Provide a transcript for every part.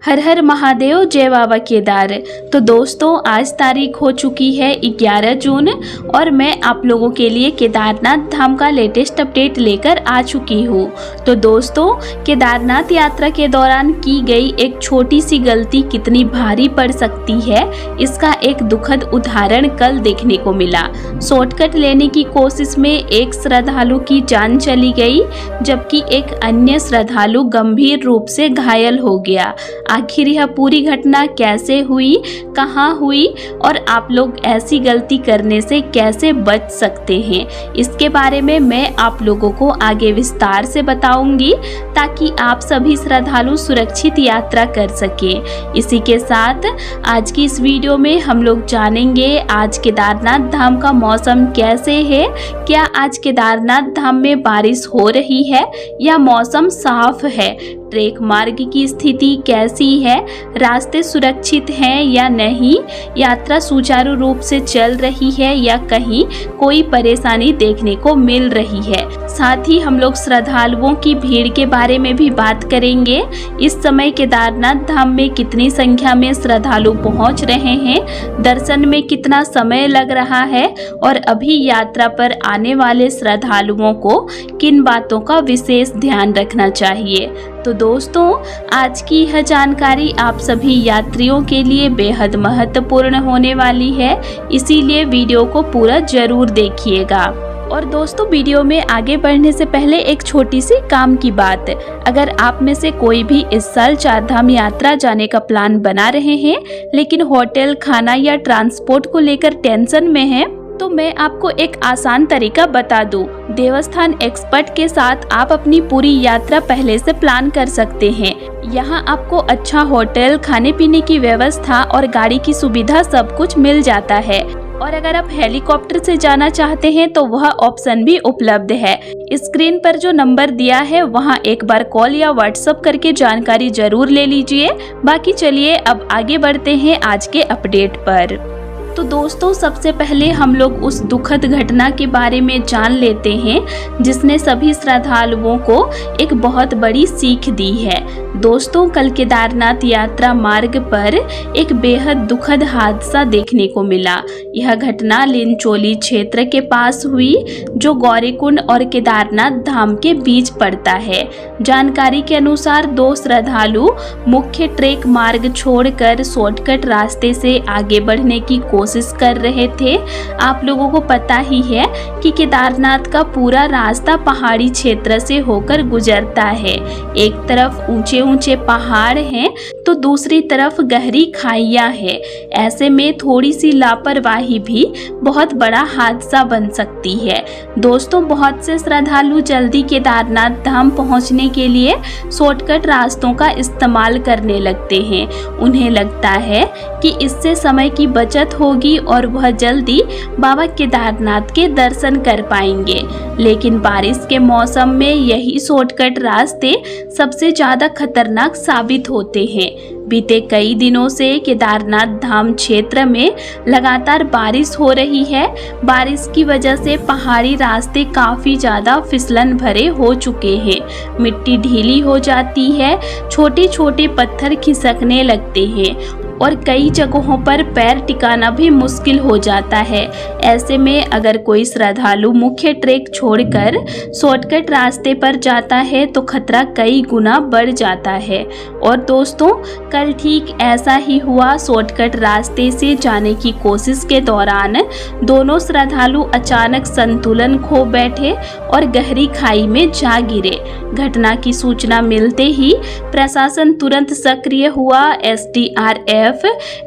हर हर महादेव, जय बाबा केदार। तो दोस्तों आज तारीख हो चुकी है 11 जून और मैं आप लोगों के लिए केदारनाथ धाम का लेटेस्ट अपडेट लेकर आ चुकी हूँ। तो दोस्तों केदारनाथ यात्रा के दौरान की गई एक छोटी सी गलती कितनी भारी पड़ सकती है, इसका एक दुखद उदाहरण कल देखने को मिला। शॉर्टकट लेने की कोशिश में एक श्रद्धालु की जान चली गई, जबकि एक अन्य श्रद्धालु गंभीर रूप से घायल हो गया। आखिर यह पूरी घटना कैसे हुई, कहां हुई और आप लोग ऐसी गलती करने से कैसे बच सकते हैं, इसके बारे में मैं आप लोगों को आगे विस्तार से बताऊंगी, ताकि आप सभी श्रद्धालु सुरक्षित यात्रा कर सकें। इसी के साथ आज की इस वीडियो में हम लोग जानेंगे आज केदारनाथ धाम का मौसम कैसे है, क्या आज केदारनाथ धाम में बारिश हो रही है या मौसम साफ है, ट्रेक मार्ग की स्थिति कैसी है, रास्ते सुरक्षित हैं या नहीं, यात्रा सुचारू रूप से चल रही है या कहीं कोई परेशानी देखने को मिल रही है। साथ ही हम लोग श्रद्धालुओं की भीड़ के बारे में भी बात करेंगे। इस समय केदारनाथ धाम में कितनी संख्या में श्रद्धालु पहुंच रहे हैं, दर्शन में कितना समय लग रहा है और अभी यात्रा पर आने वाले श्रद्धालुओं को किन बातों का विशेष ध्यान रखना चाहिए। तो दोस्तों आज की यह जानकारी आप सभी यात्रियों के लिए बेहद महत्वपूर्ण होने वाली है, इसीलिए वीडियो को पूरा जरूर देखिएगा। और दोस्तों वीडियो में आगे बढ़ने से पहले एक छोटी सी काम की बात, अगर आप में से कोई भी इस साल चारधाम यात्रा जाने का प्लान बना रहे हैं लेकिन होटल, खाना या ट्रांसपोर्ट को लेकर टेंशन में है, तो मैं आपको एक आसान तरीका बता दूं। देवस्थान एक्सपर्ट के साथ आप अपनी पूरी यात्रा पहले से प्लान कर सकते हैं। यहाँ आपको अच्छा होटल, खाने पीने की व्यवस्था और गाड़ी की सुविधा सब कुछ मिल जाता है। और अगर आप हेलीकॉप्टर से जाना चाहते हैं तो वह ऑप्शन भी उपलब्ध है। स्क्रीन पर जो नंबर दिया है वहां एक बार कॉल या व्हाट्सएप करके जानकारी जरूर ले लीजिए। बाकी चलिए अब आगे बढ़ते हैं आज के अपडेट पर। तो दोस्तों सबसे पहले हम लोग उस दुखद घटना के बारे में जान लेते हैं जिसने सभी श्रद्धालुओं को एक बहुत बड़ी सीख दी है। दोस्तों कल केदारनाथ यात्रा मार्ग पर एक बेहद दुखद हादसा देखने को मिला। यह घटना लिनचोली क्षेत्र के पास हुई, जो गौरीकुंड और केदारनाथ धाम के बीच पड़ता है। जानकारी के अनुसार दो श्रद्धालु मुख्य ट्रेक मार्ग छोड़कर शॉर्टकट रास्ते से आगे बढ़ने की कोशिश कर रहे थे। आप लोगों को पता ही है कि केदारनाथ का पूरा रास्ता पहाड़ी क्षेत्र से होकर गुजरता है। एक तरफ ऊंचे ऊंचे पहाड़ हैं तो दूसरी तरफ गहरी खाइयां हैं। ऐसे में थोड़ी सी लापरवाही भी बहुत बड़ा हादसा बन सकती है। दोस्तों बहुत से श्रद्धालु जल्दी केदारनाथ धाम पहुंचने के लिए शॉर्टकट रास्तों का इस्तेमाल करने लगते हैं। उन्हें लगता है कि इससे समय की बचत होगी और वह जल्दी बाबा केदारनाथ के दर्शन कर पाएंगे। लेकिन बारिश के मौसम में यही शॉर्टकट रास्ते सबसे ज्यादा खतरनाक साबित होते हैं। बीते कई दिनों से केदारनाथ धाम क्षेत्र में लगातार बारिश हो रही है। बारिश की वजह से पहाड़ी रास्ते काफी ज्यादा फिसलन भरे हो चुके हैं। मिट्टी ढीली हो जाती है, छोटे छोटे पत्थर खिसकने लगते हैं और कई जगहों पर पैर टिकाना भी मुश्किल हो जाता है। ऐसे में अगर कोई श्रद्धालु मुख्य ट्रेक छोड़कर शॉर्टकट रास्ते पर जाता है तो खतरा कई गुना बढ़ जाता है। और दोस्तों कल ठीक ऐसा ही हुआ। शॉर्टकट रास्ते से जाने की कोशिश के दौरान दोनों श्रद्धालु अचानक संतुलन खो बैठे और गहरी खाई में जा गिरे। घटना की सूचना मिलते ही प्रशासन तुरंत सक्रिय हुआ। SDRF,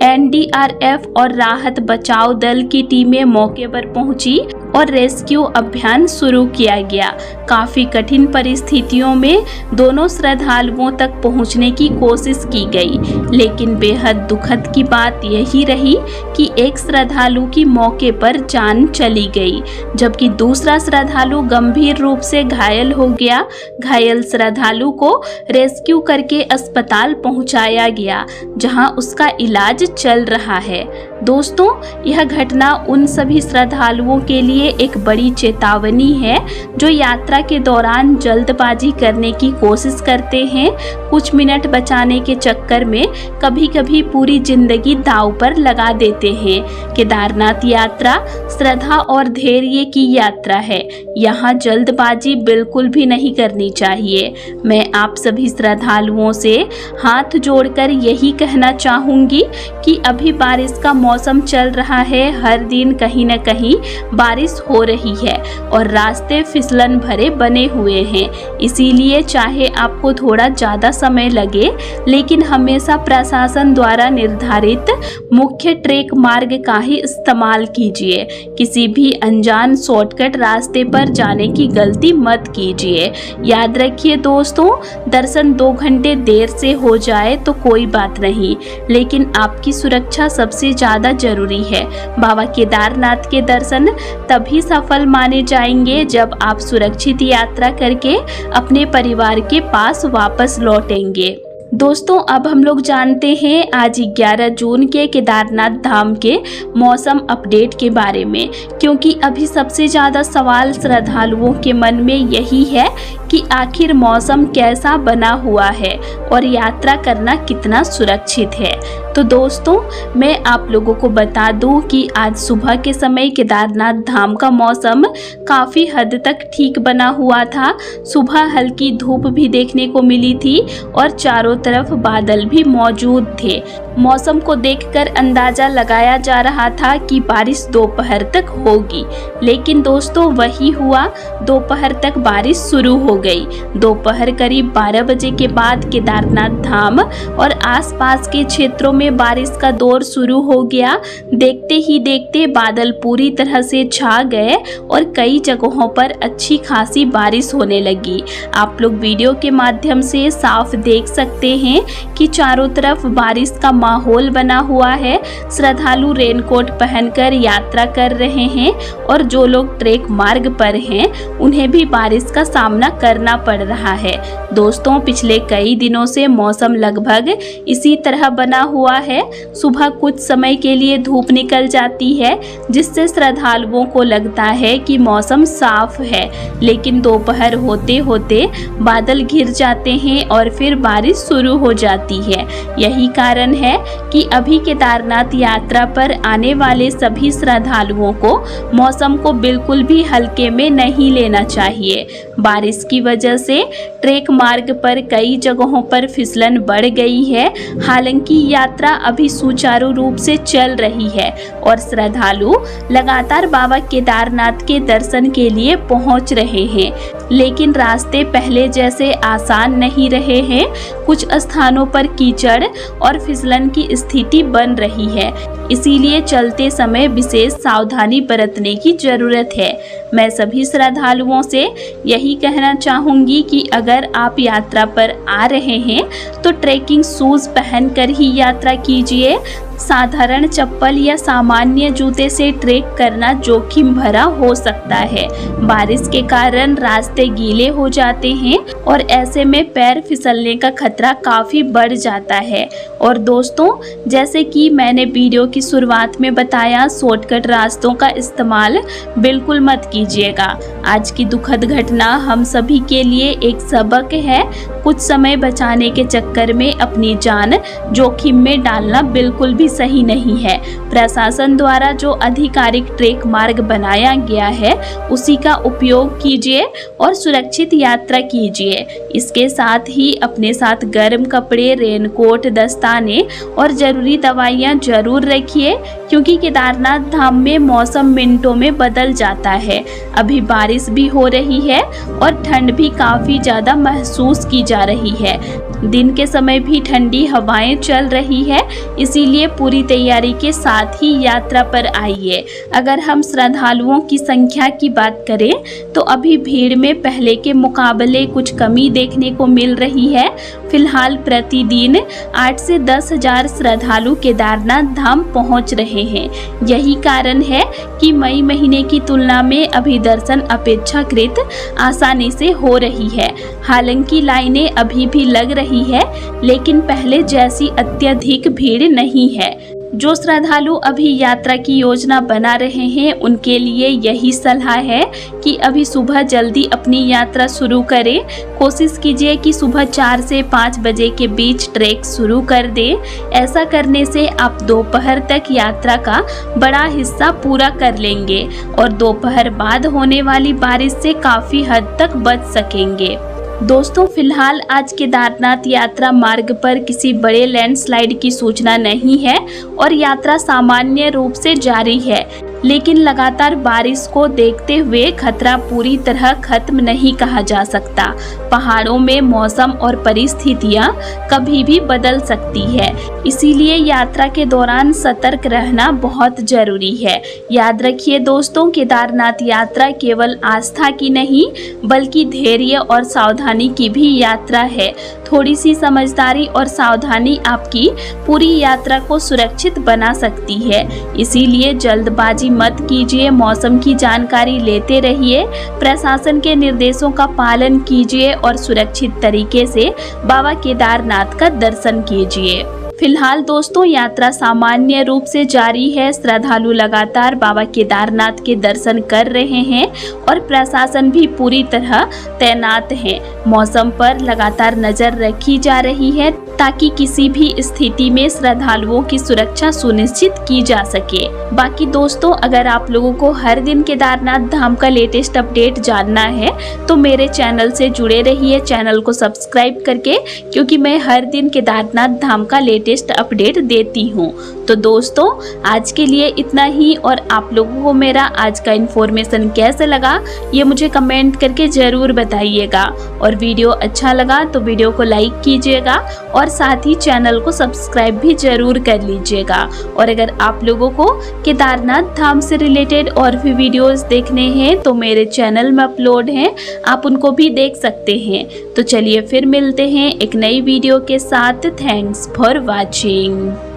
NDRF और राहत बचाव दल की टीमें मौके पर पहुंची और रेस्क्यू अभियान शुरू किया गया। काफी कठिन परिस्थितियों में दोनों श्रद्धालुओं तक पहुंचने की कोशिश की गई, लेकिन बेहद दुखद की बात यही रही कि एक श्रद्धालु की मौके पर जान चली गई, जबकि दूसरा श्रद्धालु गंभीर रूप से घायल हो गया। घायल श्रद्धालु को रेस्क्यू करके अस्पताल पहुंचाया गया, जहां उसका इलाज चल रहा है। दोस्तों, यह घटना उन सभी श्रद्धालुओं के लिए एक बड़ी चेतावनी है जो यात्रा के दौरान जल्दबाजी करने की कोशिश करते हैं। कुछ मिनट बचाने के चक्कर में कभी-कभी पूरी जिंदगी दांव पर लगा देते हैं। केदारनाथ यात्रा श्रद्धा और धैर्य की यात्रा है। यहाँ जल्दबाजी बिल्कुल भी नहीं करनी चाहिए। मैं आप सभी श्रद्धालुओं से हाथ जोड़कर यही कहना चाहूंगी कि अभी बारिश का मौसम चल रहा है। हर दिन कहीं न कहीं बारिश हो रही है और रास्ते फिसलन भरे बने हुए हैं। इसीलिए चाहे आपको थोड़ा ज़्यादा समय लगे, लेकिन हमेशा प्रशासन द्वारा निर्धारित मुख्य ट्रेक मार्ग का ही इस्तेमाल कीजिए। किसी भी अनजान शॉर्टकट रास्ते पर जाने की गलती मत कीजिए। याद रखिए दोस्तों, दर्शन 2 घंटे देर से हो जाए तो कोई बात नहीं, लेकिन आपकी सुरक्षा सबसे ज़्यादा जरूरी है। बाबा केदारनाथ के दर्शन तभी सफल माने जाएंगे जब आप सुरक्षित यात्रा करके अपने परिवार के पास वापस लौटेंगे। दोस्तों, अब हम लोग जानते हैं आज 11 जून के केदारनाथ धाम के मौसम अपडेट के बारे में, क्योंकि अभी सबसे ज़्यादा सवाल श्रद्धालुओं के मन में यही है कि आखिर मौसम कैसा बना हुआ है और यात्रा करना कितना सुरक्षित है। तो दोस्तों, मैं आप लोगों को बता दूं कि आज सुबह के समय केदारनाथ धाम का मौसम काफ़ी हद तक ठीक बना हुआ था। सुबह हल्की धूप भी देखने को मिली थी और चारों तरफ बादल भी मौजूद थे। मौसम को देखकर अंदाजा लगाया जा रहा था कि बारिश दोपहर तक होगी, लेकिन दोस्तों वही हुआ। दोपहर तक बारिश शुरू हो गई। दोपहर करीब 12 बजे के बाद केदारनाथ धाम और आसपास के क्षेत्रों में बारिश का दौर शुरू हो गया। देखते ही देखते बादल पूरी तरह से छा गए और कई जगहों पर अच्छी खासी बारिश होने लगी। आप लोग वीडियो के माध्यम से साफ देख सकते हैं कि चारों तरफ बारिश का माहौल बना हुआ है। श्रद्धालु रेनकोट पहनकर यात्रा कर रहे हैं और जो लोग ट्रेक मार्ग पर हैं उन्हें भी बारिश का सामना करना पड़ रहा है। दोस्तों, पिछले कई दिनों से मौसम लगभग इसी तरह बना हुआ है। सुबह कुछ समय के लिए धूप निकल जाती है जिससे श्रद्धालुओं को लगता है कि मौसम साफ है, लेकिन दोपहर होते होते बादल घिर जाते हैं और फिर बारिश शुरू हो जाती है। यही कारण है कि अभी केदारनाथ यात्रा पर आने वाले सभी श्रद्धालुओं को मौसम को बिल्कुल भी हल्के में नहीं लेना चाहिए। बारिश की वजह से ट्रेक मार्ग पर कई जगहों पर फिसलन बढ़ गई है। हालांकि यात्रा अभी सुचारू रूप से चल रही है और श्रद्धालु लगातार बाबा केदारनाथ के दर्शन के लिए पहुंच रहे हैं, लेकिन रास्ते पहले जैसे आसान नहीं रहे हैं। कुछ स्थानों पर कीचड़ और फिसलन की स्थिति बन रही है, इसीलिए चलते समय विशेष सावधानी बरतने की जरूरत है। मैं सभी श्रद्धालुओं से यही कहना चाहूँगी कि अगर आप यात्रा पर आ रहे हैं तो ट्रैकिंग शूज़ पहनकर ही यात्रा कीजिए। साधारण चप्पल या सामान्य जूते से ट्रेक करना जोखिम भरा हो सकता है। बारिश के कारण रास्ते गीले हो जाते हैं और ऐसे में पैर फिसलने का खतरा काफ़ी बढ़ जाता है। और दोस्तों, जैसे कि मैंने वीडियो की शुरुआत में बताया, शॉर्टकट रास्तों का इस्तेमाल बिल्कुल मत कीजिएगा। आज की दुखद घटना हम सभी के लिए एक सबक है। कुछ समय बचाने के चक्कर में अपनी जान जोखिम में डालना बिल्कुल भी सही नहीं है। प्रशासन द्वारा जो आधिकारिक ट्रेक मार्ग बनाया गया है उसी का उपयोग कीजिए और सुरक्षित यात्रा कीजिए। इसके साथ ही अपने साथ गर्म कपड़े, रेनकोट, दस्ताने और ज़रूरी दवाइयाँ जरूर रखिए, क्योंकि केदारनाथ धाम में मौसम मिनटों में बदल जाता है। अभी बारिश भी हो रही है और ठंड भी काफ़ी ज़्यादा महसूस की जा रही है। दिन के समय भी ठंडी हवाएं चल रही है, इसीलिए पूरी तैयारी के साथ ही यात्रा पर आइए। अगर हम श्रद्धालुओं की संख्या की बात करें तो अभी भीड़ में पहले के मुकाबले कुछ कमी देखने को मिल रही है। फिलहाल प्रतिदिन 8 से 10 हज़ार श्रद्धालु केदारनाथ धाम पहुंच रहे हैं। यही कारण है कि मई महीने की तुलना में अभी दर्शन अपेक्षाकृत आसानी से हो रही है। हालांकि लाइनें अभी भी लग रही है, लेकिन पहले जैसी अत्यधिक भीड़ नहीं है। जो श्रद्धालु अभी यात्रा की योजना बना रहे हैं उनके लिए यही सलाह है कि अभी सुबह जल्दी अपनी यात्रा शुरू करें। कोशिश कीजिए कि सुबह 4 से 5 बजे के बीच ट्रैक शुरू कर दें। ऐसा करने से आप दोपहर तक यात्रा का बड़ा हिस्सा पूरा कर लेंगे और दोपहर बाद होने वाली बारिश से काफ़ी हद तक बच सकेंगे। दोस्तों, फिलहाल आज केदारनाथ यात्रा मार्ग पर किसी बड़े लैंडस्लाइड की सूचना नहीं है और यात्रा सामान्य रूप से जारी है, लेकिन लगातार बारिश को देखते हुए खतरा पूरी तरह खत्म नहीं कहा जा सकता। पहाड़ों में मौसम और परिस्थितियां कभी भी बदल सकती है, इसीलिए यात्रा के दौरान सतर्क रहना बहुत जरूरी है। याद रखिए दोस्तों, केदारनाथ यात्रा केवल आस्था की नहीं बल्कि धैर्य और सावधानी की भी यात्रा है। थोड़ी सी समझदारी और सावधानी आपकी पूरी यात्रा को सुरक्षित बना सकती है, इसीलिए जल्दबाजी मत कीजिए। मौसम की जानकारी लेते रहिए, प्रशासन के निर्देशों का पालन कीजिए और सुरक्षित तरीके से बाबा केदारनाथ का दर्शन कीजिए। फिलहाल दोस्तों, यात्रा सामान्य रूप से जारी है। श्रद्धालु लगातार बाबा केदारनाथ के दर्शन कर रहे हैं और प्रशासन भी पूरी तरह तैनात है। मौसम पर लगातार नजर रखी जा रही है ताकि किसी भी स्थिति में श्रद्धालुओं की सुरक्षा सुनिश्चित की जा सके। बाकी दोस्तों, अगर आप लोगों को हर दिन केदारनाथ धाम का लेटेस्ट अपडेट जानना है तो मेरे चैनल से जुड़े रहिए, चैनल को सब्सक्राइब करके, क्योंकि मैं हर दिन केदारनाथ धाम का लेटेस्ट अपडेट देती हूँ। तो दोस्तों, आज के लिए इतना ही और आप लोगों को मेरा आज का इन्फॉर्मेशन कैसे लगा ये मुझे कमेंट करके ज़रूर बताइएगा और वीडियो अच्छा लगा तो वीडियो को लाइक कीजिएगा और साथ ही चैनल को सब्सक्राइब भी जरूर कर लीजिएगा। और अगर आप लोगों को केदारनाथ धाम से रिलेटेड और भी वीडियोस देखने हैं तो मेरे चैनल में अपलोड हैं, आप उनको भी देख सकते हैं। तो चलिए फिर मिलते हैं एक नई वीडियो के साथ। Thanks for watching.